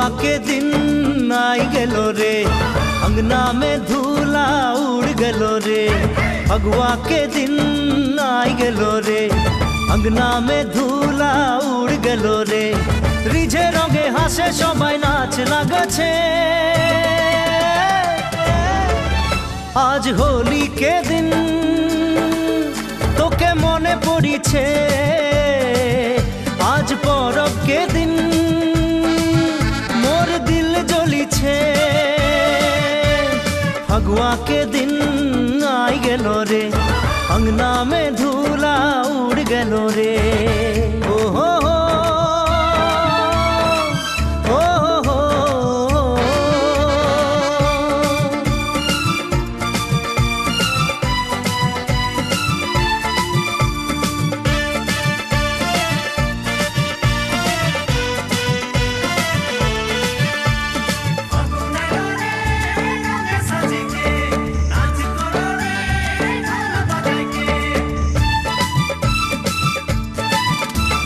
फगुआ के दिन आई गेलो रे, अंगना में धूला उड़ गेलो रे। फगुआ के दिन आई गेलो रे, अंगना में धूला उड़ गेलो रे। रिझे रंगे हासे सबाई नाच लागछे। आज होली के दिन तोके मने पड़िछे, आज परब के दिन मोर दिल जलिछे। फगुआ के दिन आई गेलो रे, अंगना में धूला उड़ गेलो रे। ओ हो हो, ओ हो हो।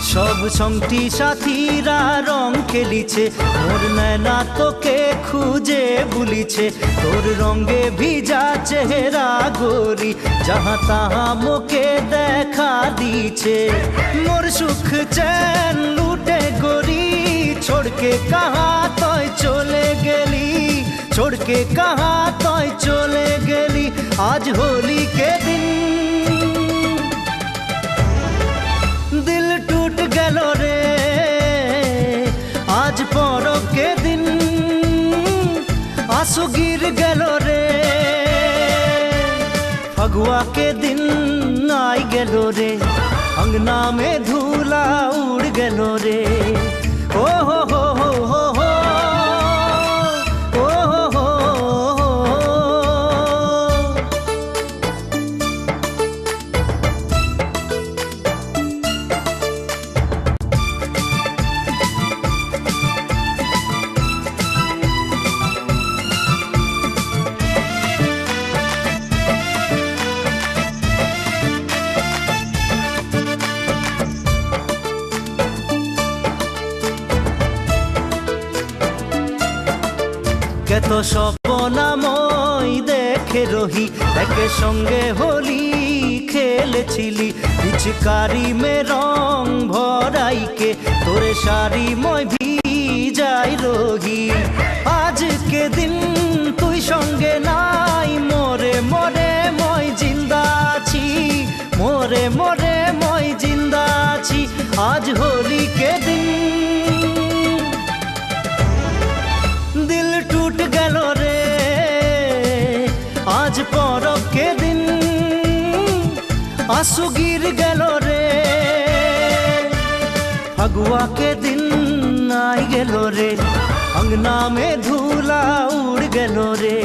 सब संगती साथीरा रंग खेलिछे, मोर नैना तोके खुजे बुलिछे। तोर रंगे भिजा चेहरा गोरी, जहाँ तहाँ मोके देखा दीछे। मोर सुख चैन लूटे गोरी, छोड़ के कहाँ तोय चले गेली, छोड़ के कहाँ तोय चले गेली। आज होली के दिन दिल टूट गेलो रे, आज परब के दिन आंसू गिर गेलो रे। फगुआ के दिन आई गेलो रे, अंगना में धूला उड़ गेलो रे। ओ हो हो हो हो हो, ओ हो हो हो। কত স্বপ্নময় দেখে রহি, একে সঙ্গে হোলি খেলেছিলি। পিচকারি মে রং ভরাইকে তোরে শাড়ি মই ভিজাই রহি। আজকে দিন তুই সঙ্গে নাই, মোরে মোরে মই জিন্দা আছি, মোরে মোরে মই জিন্দা আছি। আজ হোলি के दिन दिल टूट गेलो रे, आज परब के दिन आंसू गिर गेलो रे। फगुआ के दिन आई गेलो रे, अंगना में धूला उड़ गेलो रे।